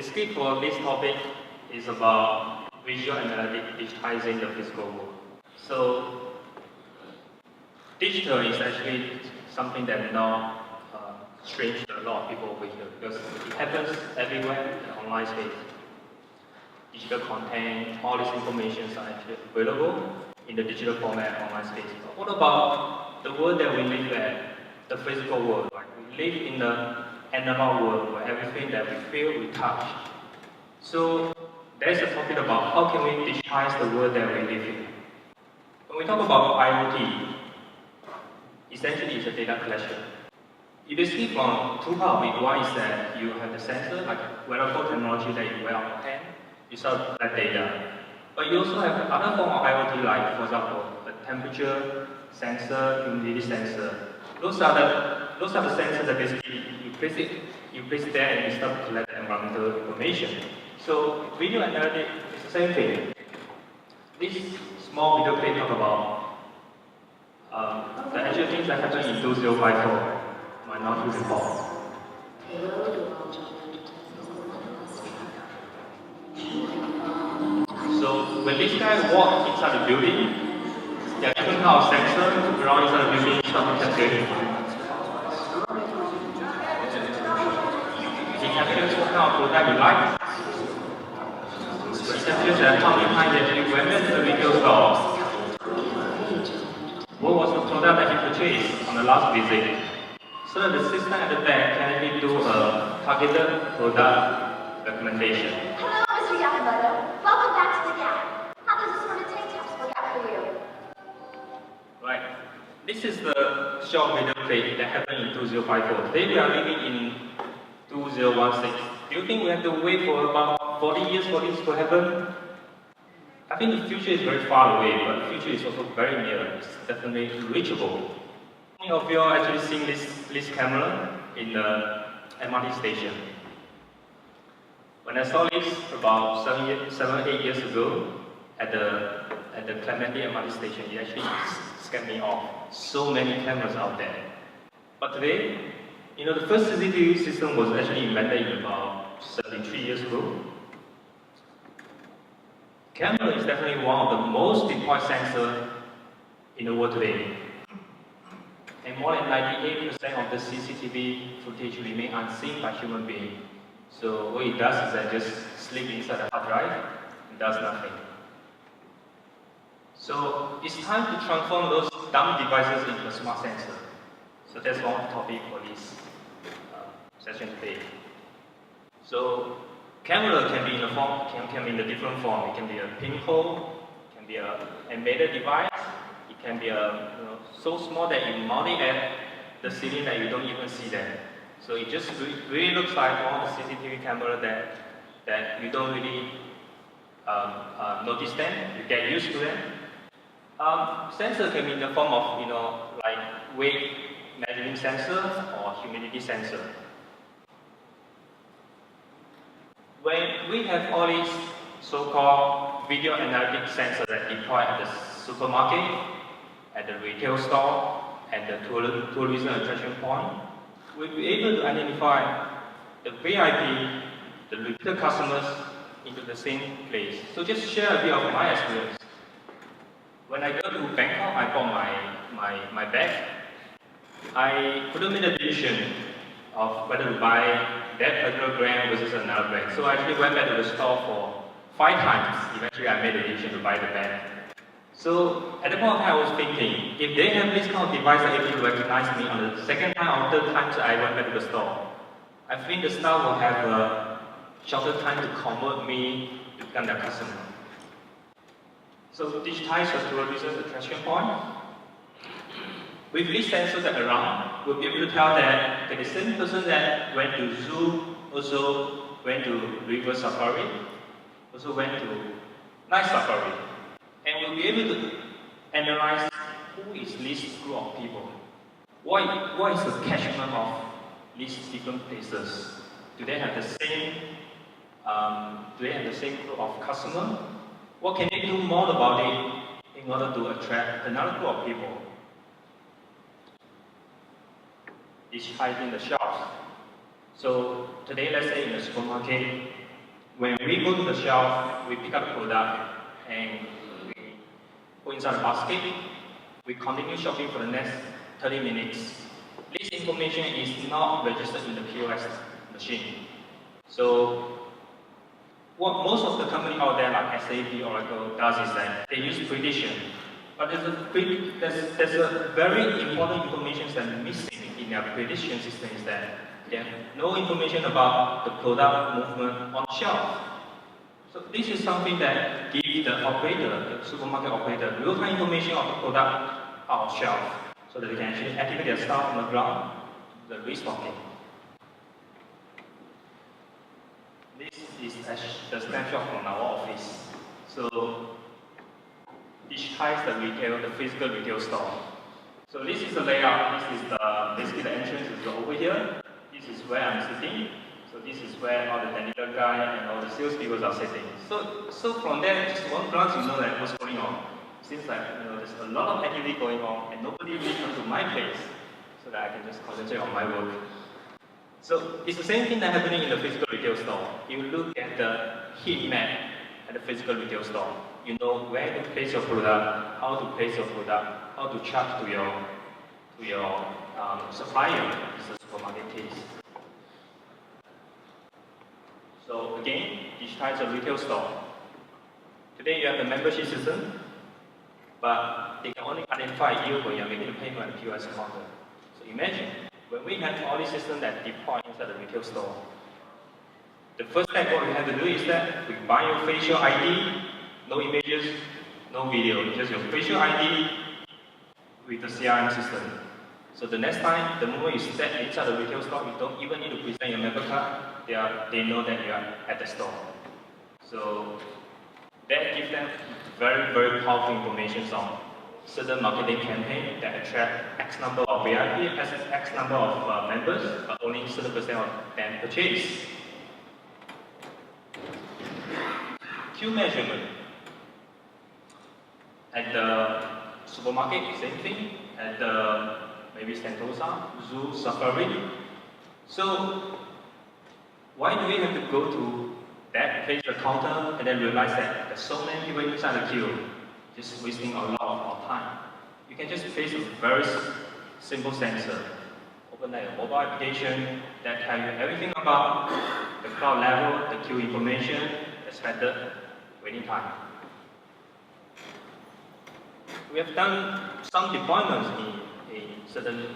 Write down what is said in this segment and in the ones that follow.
basically for this topic is about visual analytics digitizing the physical world. So digital is actually something that now strange to a lot of people over here because it happens everywhere in the online space. Digital content, all these informations are actually available in the digital format online space. But what about the world that we live in, the physical world? Right? We live in the analog world where everything that we feel, we touch. So there's a topic about how can we digitize the world that we live in. When we talk about IoT, essentially it's a data collection. You basically from two parts of it. One is that you have the sensor, like wearable technology that you wear on your hand, you start to collect data. But you also have other form of IoT, like for example, a temperature sensor, humidity sensor. Those are the sensors that basically you place it there and you start to collect environmental information. So video analytics is the same thing. This small video clip talk about the actual things that happen in 2054, Minority Report. So when this guy walks inside the building, there are different kinds of sensors around inside the building start to capture. It captures what kind of product you like. It captures how many times that you went to the retail store. What was the product that you purchased on the last visit? So that the system at the back can actually do a targeted product recommendation. Hello, Mr. Yamamoto. Welcome back to the Gap. How does this sort of tank tops work out for you? Right. This is the short video clip that happened in 2054. Today we are living in 2016. Do you think we have to wait for about 40 years for this to happen? I think the future is very far away, but the future is also very near. It's definitely reachable. Many of you are actually seeing this camera in the MRT station. When I saw this about 7-8 years ago at the Clementi MRT station, it actually scared me off. So many cameras out there. But today, the first CCTV system was actually invented in about 73 years ago. Camera is definitely one of the most deployed sensors in the world today. And more than 98% of the CCTV footage remain unseen by human beings. So what it does is that just slip inside the hard drive and does nothing. So it's time to transform those dumb devices into a smart sensor. So that's one topic for this session today. So camera can be in a different form. It can be a pinhole, it can be an embedded device, it can be so small that you mount it at the ceiling that you don't even see them. So it just really looks like one of the CCTV camera that you don't really notice them, you get used to them. Sensor can be in the form of like weight measuring sensor or humidity sensor. When we have all these so-called video analytics sensors that deploy at the supermarket, at the retail store, at the tourism attraction point, we'll be able to identify the VIP, the repeat customers into the same place. So just share a bit of my experience. When I go to Bangkok, I bought my bag. I couldn't make a decision of whether to buy that particular brand versus another brand. So I actually went back to the store for 5 times. Eventually I made a decision to buy the bag. So at the point of time I was thinking, if they have this kind of device that able to recognize me on the second time or third time I went back to the store, I think the staff will have a shorter time to convert me to become their customer. So to digitize the tourism attraction point, with these sensors that are around, we'll be able to tell that the same person that went to zoo also went to river safari, also went to night safari. And we'll be able to analyze who is this group of people. What is the catchment of these different places? Do they have the same group of customers? What can they do more about it in order to attract another group of people? Digitizing the shops. So today, let's say in the supermarket, when we go to the shelf, we pick up the product and we put inside the basket. We continue shopping for the next 30 minutes. This information is not registered in the POS machine. So what most of the company out there, like SAP, Oracle, does is that they use prediction. But there's a very important information that's missing in their prediction system is that they have no information about the product movement on shelf. So this is something that gives the operator, the supermarket operator, real-time information of the product out of shelf, so that they can actually activate their staff on the ground, the restocking. This is the snapshot from our office. So digitize the physical retail store. So this is the layout. This is basically the entrance is over here. This is where I'm sitting. So this is where all the technical guy and all the salespeople are sitting. So from there, just one glance, you know that what's going on. Seems like there's a lot of activity going on, and nobody really comes to my place, so that I can just concentrate on my work. So it's the same thing that's happening in the physical retail store. You look at the heat map at the physical retail store. You know where to place your product, how to place your product, how to charge to your supplier. It's a supermarket case. So again, digitize a retail store. Today you have the membership system, but they can only identify you when you're making a payment at the POS counter. So imagine, when we have all these systems that deploy inside the retail store, the first step what we have to do is that we buy your facial ID, no images, no video, just your facial ID with the CRM system. So the next time, the moment you step inside the retail store, you don't even need to present your member card. They know that you are at the store. So that gives them very, very powerful information on certain marketing campaign that attract X number of VIP, X number of members, but only certain percent of them purchase. Queue measurement. At the supermarket, same thing. At the maybe Sentosa, Zoo, Safari. So why do we have to go to that place, the counter, and then realize that there's so many people inside the queue, just wasting a lot of our time? You can just place a very simple sensor. Open a mobile application that tells you everything about the crowd level, the queue information, expected waiting time. We have done some deployments in certain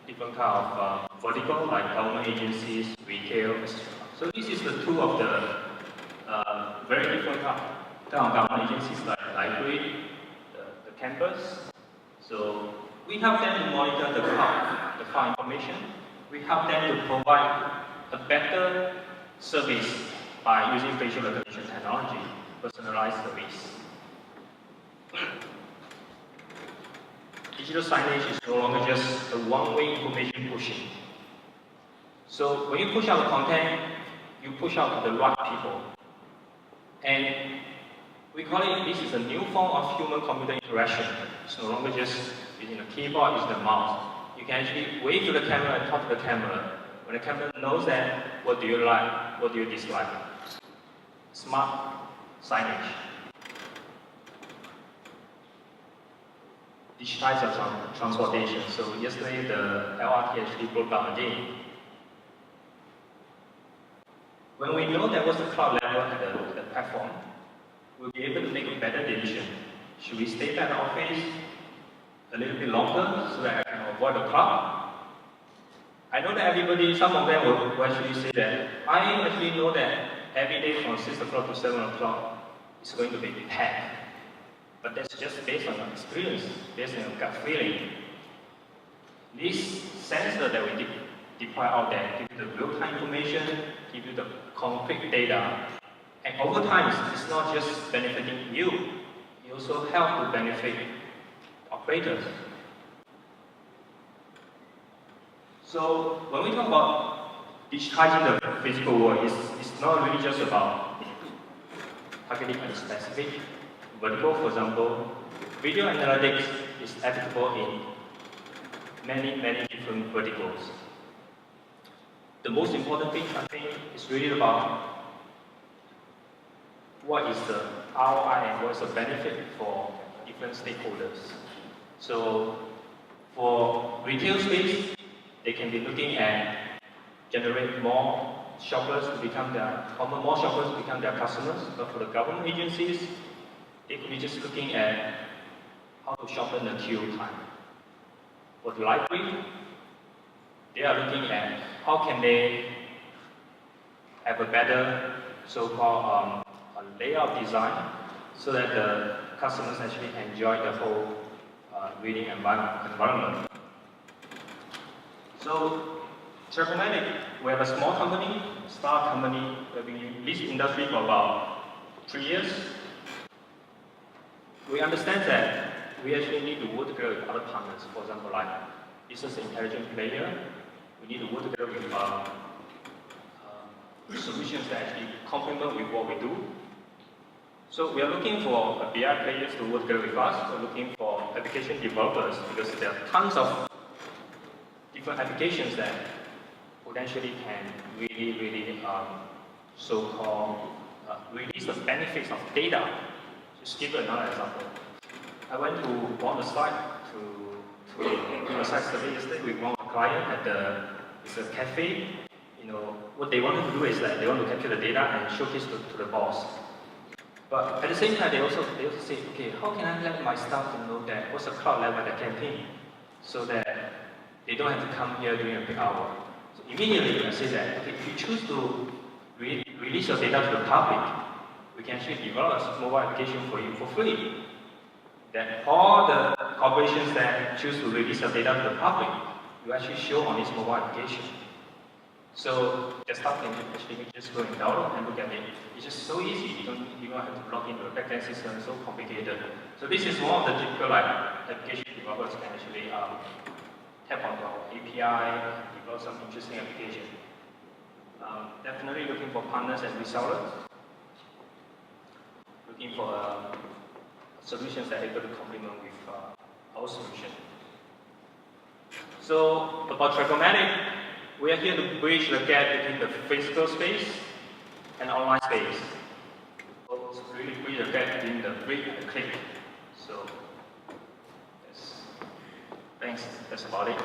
different kind of vertical, like government agencies, retail, etc. So this is the two of the very different kind of government agencies, like library, the campus. So we help them to monitor the crowd information. We help them to provide a better service by using facial recognition technology, personalized service. Digital signage is no longer just a one-way information pushing. So when you push out the content, you push out to the right people. And we call it, this is a new form of human-computer interaction. It's no longer just using a keyboard, using the mouse. You can actually wave to the camera and talk to the camera. When the camera knows that, what do you like, what do you dislike? Smart signage. Digitize your transportation. So yesterday the LRT actually broke down again. When we know that what's the crowd level at the platform, we'll be able to make a better decision. Should we stay at the office a little bit longer so that I can avoid the crowd? I know that everybody, some of them will actually say that I actually know that every day from 6 o'clock to 7 o'clock is going to be packed. But that's just based on experience, based on your gut feeling. This sensor that we deploy out there give you the real-time information, give you the concrete data. And over time, it's not just benefiting you, it also helps to benefit operators. So when we talk about digitizing the physical world, it's not really just about targeting a specific vertical. For example, video analytics is applicable in many, many different verticals. The most important thing, I think, is really about what is the ROI and what is the benefit for different stakeholders. So for retail space, they can be looking at generate more shoppers to become more shoppers to become their customers. But for the government agencies, they could be just looking at how to shorten the queue time. For the library, they are looking at how can they have a better so-called layout design so that the customers actually enjoy the whole reading environment. So, Trakomatik, we have a small company, startup company, we've been in this industry for about 3 years. We understand that we actually need to work together with other partners, for example, like business intelligence player, we need to work together with solutions that actually complement with what we do. So we are looking for BI players to work together with us. We're looking for application developers because there are tons of different applications that potentially can really so-called release the benefits of data. Just give you another example. I went to one of the site to do a site survey yesterday with one of our client at it's a cafe. You know, what they wanted to do is that they want to capture the data and showcase to the boss. But at the same time, they also say, okay, how can I let my staff to know that what's the cloud level at the campaign, so that they don't have to come here during a peak hour. So immediately I say that, okay, if you choose to release your data to the public, we can actually develop a mobile application for you for free. Then all the corporations that choose to release their data to the public, you actually show on this mobile application. So the staff can actually just go and download and look at it. It's just so easy. You don't have to log into the backend system. It's so complicated. So this is one of the typical application developers can actually tap onto our API and develop some interesting application. Definitely looking for partners and resellers. Looking for solutions that are able to complement with our solution. So about Trakomatik, we are here to bridge the gap between the physical space and online space. So really bridge the gap between the read and the click. So thanks. That's about it.